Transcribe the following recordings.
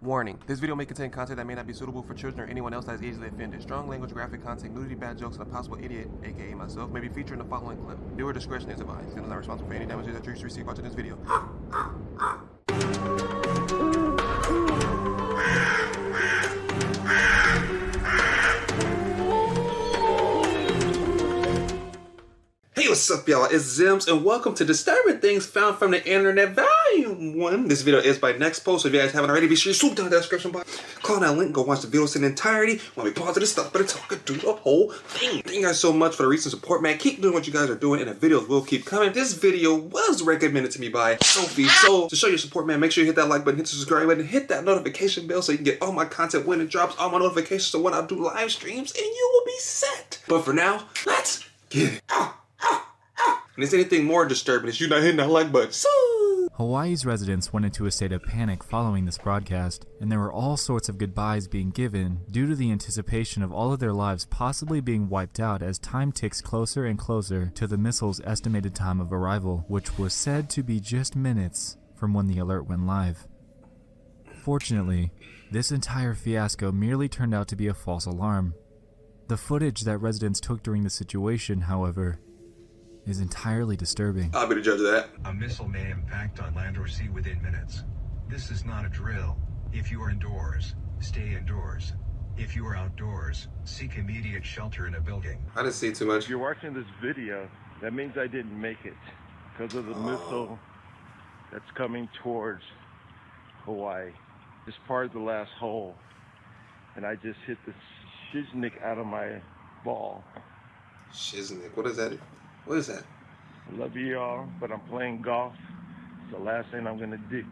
Warning, this video may contain content that may not be suitable for children or anyone else that is easily offended. Strong language, graphic content, nudity, bad jokes, and a possible idiot, aka myself, may be featured in the following clip. Viewer discretion is advised. Channel is not responsible for any damages that you receive watching this video. Hey, what's up, y'all? It's Zems, and welcome to Disturbing Things Found from the Internet Volume 1. This video is by Nexpo, so if you guys haven't already, be sure you swoop down the description box, click on that link, go watch the videos in entirety. When we pause this stuff, but it's all good, do the whole thing. Thank you guys so much for the recent support, man. Keep doing what you guys are doing, and the videos will keep coming. This video was recommended to me by Sophie, so to show your support, man, make sure you hit that like button, hit the subscribe button, hit that notification bell so you can get all my content when it drops, all my notifications so when I do live streams, and you will be set. But for now, let's get it. And it's anything more disturbing is you not hitting that like button. Hawaii's residents went into a state of panic following this broadcast, and there were all sorts of goodbyes being given due to the anticipation of all of their lives possibly being wiped out as time ticks closer and closer to the missile's estimated time of arrival, which was said to be just minutes from when the alert went live. Fortunately, this entire fiasco merely turned out to be a false alarm. The footage that residents took during the situation, however, is entirely disturbing. I'll be the judge of that. A missile may impact on land or sea within minutes. This is not a drill. If you are indoors, stay indoors. If you are outdoors, seek immediate shelter in a building. I didn't see too much. If you're watching this video, that means I didn't make it because of the missile that's coming towards Hawaii. It's part of the last hole, and I just hit the shiznik out of my ball. Shiznik, what is that? What is that? I love you all, but I'm playing golf. It's the last thing I'm gonna do.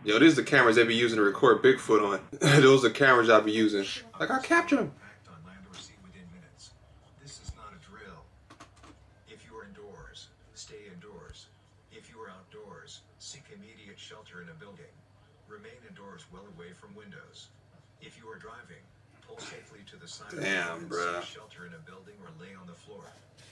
Yo, these are the cameras they be using to record Bigfoot on. Those are the cameras I'll be using. Like, I captured them. Impact on land or sea within minutes. This is not a drill. If you are indoors, stay indoors. If you are outdoors, seek immediate shelter in a building. Remain indoors well away from windows. If you are driving, pull safely to the side of the road and bruh. seek shelter in a building or lay on the floor.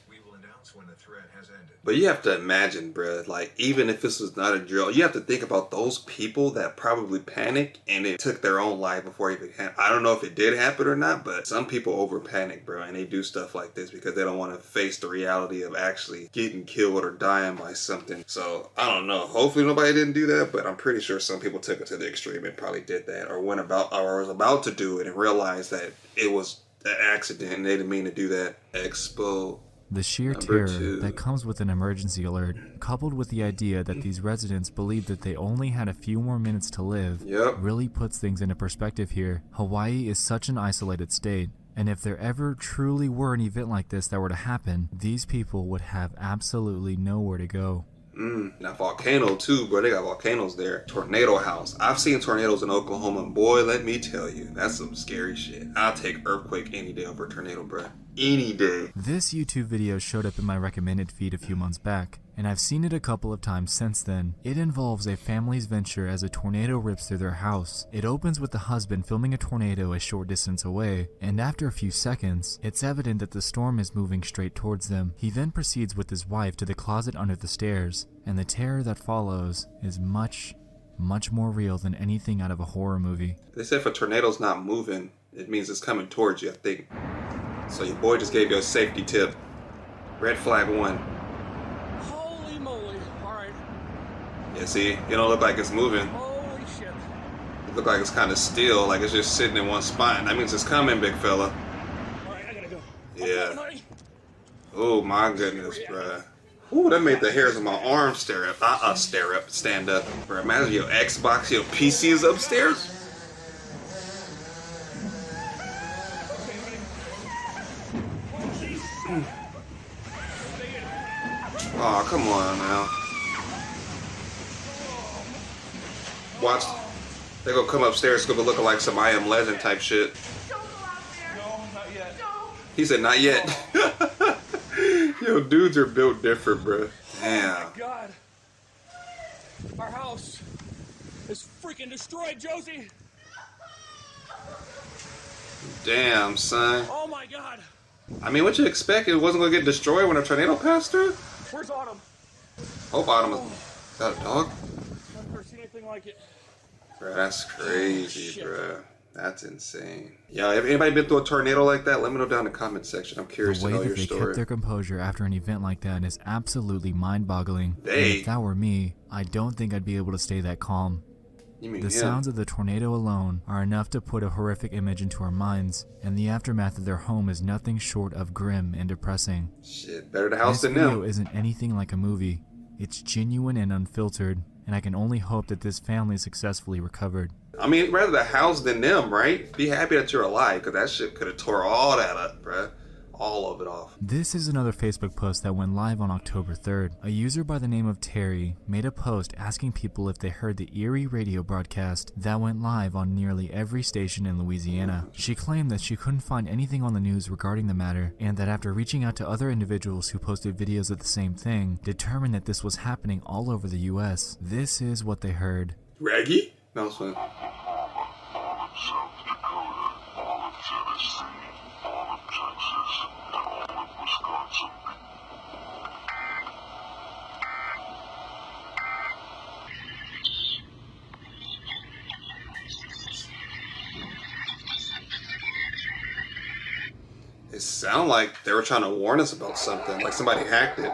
We will announce when the threat has ended. But you have to imagine, bruh, like, even if this was not a drill, you have to think about those people that probably panicked and it took their own life before it even happened. I don't know if it did happen or not, but some people over panic, bro, and they do stuff like this because they don't want to face the reality of actually getting killed or dying by something. So, I don't know. Hopefully nobody didn't do that, but I'm pretty sure some people took it to the extreme and probably did that or went about or was about to do it and realized that it was an accident and they didn't mean to do that. Expo. The sheer terror that comes with an emergency alert, coupled with the idea that these residents believed that they only had a few more minutes to live, really puts things into perspective here. Hawaii is such an isolated state, and if there ever truly were an event like this that were to happen, these people would have absolutely nowhere to go. Now volcano too, bro. They got volcanoes there. Tornado house. I've seen tornadoes in Oklahoma, and boy, let me tell you, that's some scary shit. I'll take earthquake any day over tornado, bro. Any day. This YouTube video showed up in my recommended feed a few months back, and I've seen it a couple of times since then. It involves a family's venture as a tornado rips through their house. It opens with the husband filming a tornado a short distance away, and after a few seconds, it's evident that the storm is moving straight towards them. He then proceeds with his wife to the closet under the stairs, and the terror that follows is much more real than anything out of a horror movie. They said if a tornado's not moving, it means it's coming towards you, I think. So your boy just gave you a safety tip. Red flag 1. Holy moly. Alright. Yeah, see? It don't look like it's moving. Holy shit. It look like it's kind of still, like it's just sitting in one spot. That means it's coming, big fella. Alright, I gotta go. Yeah. Oh my goodness, bruh. Ooh, that made the hairs on my arms stand up. Bruh, imagine your Xbox, your PC is upstairs. Oh, come on now. Watch. They gonna come upstairs, it's gonna look like some I Am Legend type shit. Don't go out there. No, not yet. No. He said, not yet. Yo, dudes are built different, bro. Damn. Oh my God. Our house is freaking destroyed, Josie. Damn, son. Oh my God. I mean, what you expect? It wasn't gonna get destroyed when a tornado passed through? Where's Autumn? Hope Autumn is that a dog? I've never seen anything like it. Bro, that's crazy, bro. That's insane. Yeah, if anybody been through a tornado like that, let me know down in the comment section. I'm curious The to way know that your they story. kept their composure after an event like that is absolutely mind-boggling. And They? if that were me, I don't think I'd be able to stay that calm. You mean The him? sounds of the tornado alone are enough to put a horrific image into our minds, and the aftermath of their home is nothing short of grim and depressing. Shit, better the house This than video them. isn't anything like a movie. It's genuine and unfiltered, and I can only hope that this family successfully recovered. I mean, rather the house than them, right? Be happy that you're alive, because that shit could have tore all that up, bruh. All of it off. This is another Facebook post that went live on October 3rd. A user by the name of Terry made a post asking people if they heard the eerie radio broadcast that went live on nearly every station in Louisiana. She claimed that she couldn't find anything on the news regarding the matter, and that after reaching out to other individuals who posted videos of the same thing, determined that this was happening all over the US. This is what they heard. Reggie? No, it's fine. All of South Dakota, all of Tennessee, all of Texas, and all of Wisconsin. It sounded like they were trying to warn us about something, like somebody hacked it.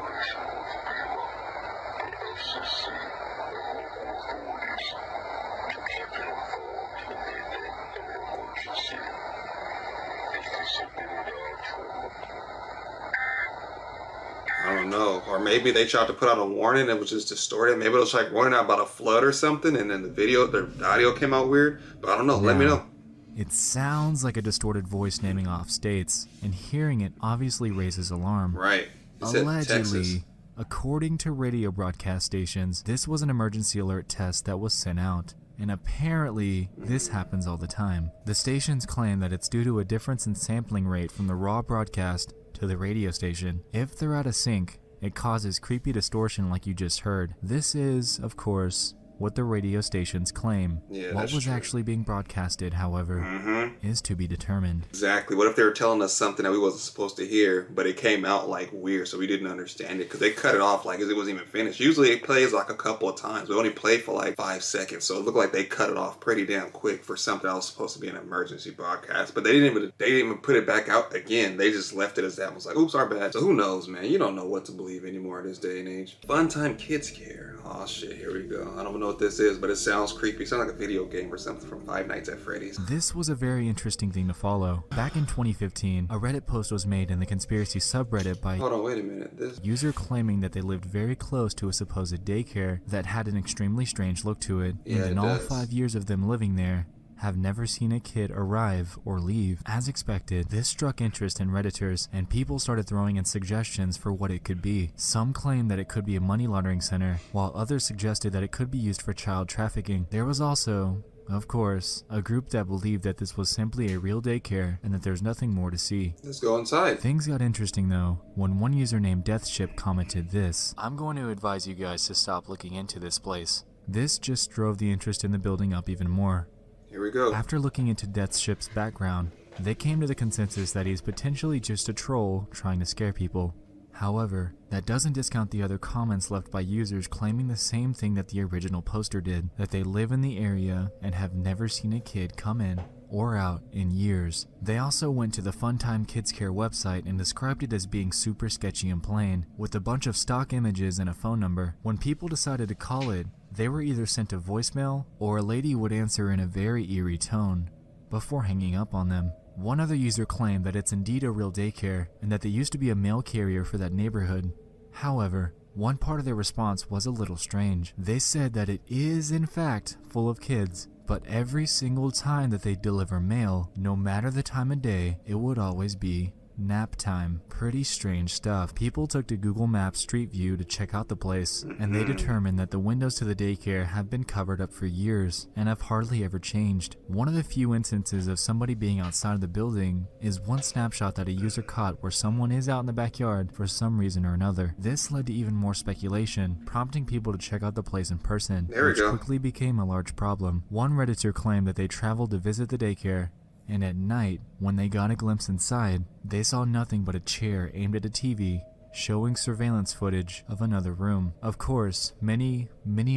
I don't know. Or maybe they tried to put out a warning and it was just distorted. Maybe it was like warning out about a flood or something, and then the audio came out weird. But I don't know. Let me know. It sounds like a distorted voice naming off states, and hearing it obviously raises alarm. Right. It said Texas. Allegedly, according to radio broadcast stations, this was an emergency alert test that was sent out. And apparently, this happens all the time. The stations claim that it's due to a difference in sampling rate from the raw broadcast to the radio station. If they're out of sync, it causes creepy distortion like you just heard. This is, of course, what the radio stations claim. Yeah, what that's was true. actually being broadcasted, however, is to be determined. Exactly. What if they were telling us something that we wasn't supposed to hear, but it came out like weird, so we didn't understand it because they cut it off like it wasn't even finished. Usually it plays like a couple of times. We only played for like 5 seconds, so it looked like they cut it off pretty damn quick for something that was supposed to be an emergency broadcast. But they didn't even put it back out again. They just left it as that. Was like, oops, our bad. So who knows, man? You don't know what to believe anymore in this day and age. Fun Time Kids Care. Oh shit, here we go. I don't know what this is, but it sounds creepy. It sounds like a video game or something from Five Nights at Freddy's. This was a very interesting thing to follow. Back in 2015, a Reddit post was made in the conspiracy subreddit by Hold on, wait a minute. This user claiming that they lived very close to a supposed daycare that had an extremely strange look to it, Yeah, and in it all does. 5 years of them living there, have never seen a kid arrive or leave. As expected, this struck interest in Redditors, and people started throwing in suggestions for what it could be. Some claimed that it could be a money laundering center, while others suggested that it could be used for child trafficking. There was also, of course, a group that believed that this was simply a real daycare and that there's nothing more to see. Let's go inside. Things got interesting though, when one user named Deathship commented this: "I'm going to advise you guys to stop looking into this place." This just drove the interest in the building up even more. Here we go. After looking into Deathship's background, they came to the consensus that he's potentially just a troll trying to scare people. However, that doesn't discount the other comments left by users claiming the same thing that the original poster did, that they live in the area and have never seen a kid come in or out in years. They also went to the Funtime Kids Care website and described it as being super sketchy and plain, with a bunch of stock images and a phone number. When people decided to call it, they were either sent a voicemail or a lady would answer in a very eerie tone before hanging up on them. One other user claimed that it's indeed a real daycare and that they used to be a mail carrier for that neighborhood. However, one part of their response was a little strange. They said that it is in fact full of kids, but every single time that they deliver mail, no matter the time of day, it would always be nap time. Pretty strange stuff. People took to Google Maps Street View to check out the place, and they determined that the windows to the daycare have been covered up for years and have hardly ever changed. One of the few instances of somebody being outside of the building is one snapshot that a user caught where someone is out in the backyard for some reason or another. This led to even more speculation, prompting people to check out the place in person, There we which go. quickly became a large problem. One Redditor claimed that they traveled to visit the daycare, and at night, when they got a glimpse inside, they saw nothing but a chair aimed at a TV, showing surveillance footage of another room. Of course, many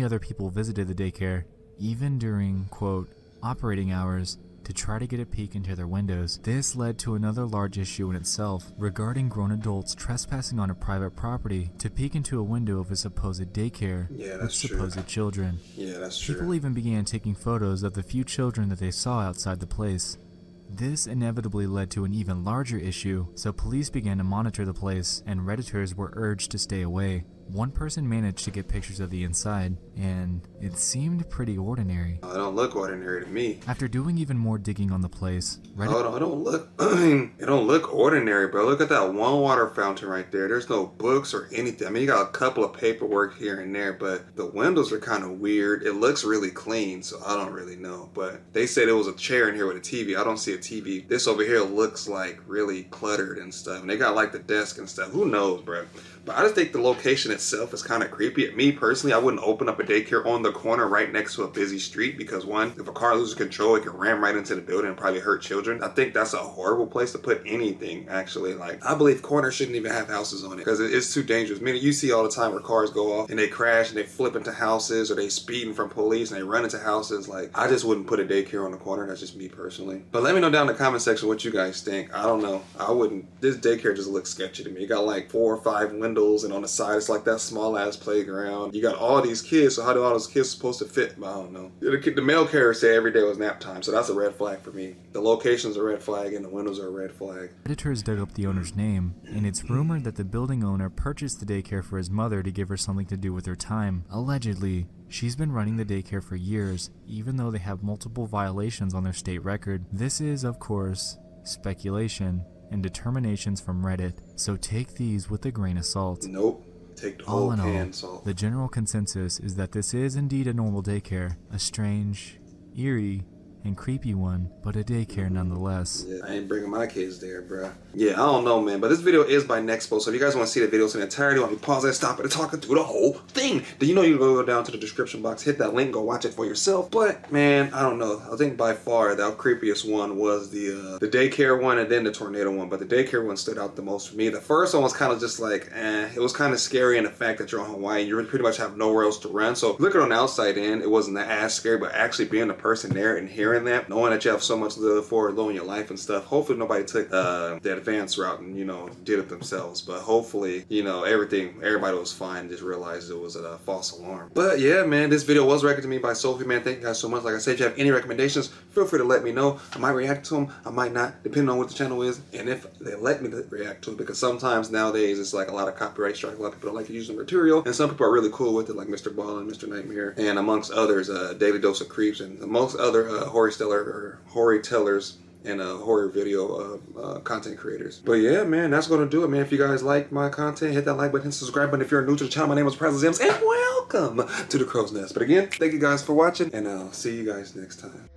other people visited the daycare, even during, quote, operating hours, to try to get a peek into their windows. This led to another large issue in itself regarding grown adults trespassing on a private property to peek into a window of a supposed daycare with supposed children. Yeah, that's true. People even began taking photos of the few children that they saw outside the place. This inevitably led to an even larger issue, so police began to monitor the place, and Redditors were urged to stay away. One person managed to get pictures of the inside, and it seemed pretty ordinary. It don't look ordinary to me. After doing even more digging on the place, It don't look, it don't look ordinary, bro. Look at that one water fountain right there. There's no books or anything. I mean, you got a couple of paperwork here and there, but the windows are kind of weird. It looks really clean, so I don't really know. But they said there was a chair in here with a TV. I don't see a TV. This over here looks like really cluttered and stuff. And they got like the desk and stuff. Who knows, bro? But I just think the location itself is kind of creepy. Me personally, I wouldn't open up a daycare on the corner right next to a busy street because one, if a car loses control, it can ram right into the building and probably hurt children. I think that's a horrible place to put anything, actually. Like, I believe corners shouldn't even have houses on it because it's too dangerous. I mean, you see all the time where cars go off and they crash and they flip into houses or they speeding from police and they run into houses. Like, I just wouldn't put a daycare on the corner. That's just me personally. But let me know down in the comment section what you guys think. I don't know. I wouldn't. This daycare just looks sketchy to me. You got like 4 or 5 windows and on the side it's like that small ass playground. You got all these kids, so how do all those kids supposed to fit? I don't know. The mail carrier said every day was nap time, so that's a red flag for me. The location's a red flag and the windows are a red flag. Editors dug up the owner's name, and it's rumored that the building owner purchased the daycare for his mother to give her something to do with her time. Allegedly, she's been running the daycare for years, even though they have multiple violations on their state record. This is, of course, speculation and determinations from Reddit, so take these with a grain of salt. Nope. Take the whole can salt. The general consensus is that this is indeed a normal daycare, a strange, eerie, and creepy one, but a daycare nonetheless. Yeah, I ain't bringing my kids there, bruh. Yeah, I don't know, man, but this video is by Nexpo, so if you guys want to see the videos in entirety, I'll be pausing and stopping and talking through the whole thing. Then you know you go down to the description box, hit that link, go watch it for yourself. But man, I don't know. I think by far the creepiest one was the daycare one and then the tornado one. But the daycare one stood out the most for me. The first one was kind of just like, it was kind of scary in the fact that you're on Hawaii and you pretty much have nowhere else to run. So looking on the outside in, it wasn't that as scary, but actually being the person there and hearing that, knowing that you have so much to live for, in your life and stuff. Hopefully nobody took the advanced route and, you know, did it themselves. But hopefully, you know, everybody was fine, just realized it was a false alarm. But yeah, man, this video was recommended to me by Sophie, man. Thank you guys so much. Like I said, if you have any recommendations, feel free to let me know. I might react to them, I might not, depending on what the channel is and if they let me react to it, because sometimes nowadays it's like a lot of copyright strike. A lot of people don't like to use the material, and some people are really cool with it, like Mr. Ball and Mr. Nightmare, and amongst others, Daily Dose of Creeps, and amongst other horror tellers and horror video content creators. But yeah, man, that's gonna do it, man. If you guys like my content, hit that like button, subscribe button. If you're new to the channel, my name is Zems, and welcome to the Crow's Nest. But again, thank you guys for watching, and I'll see you guys next time.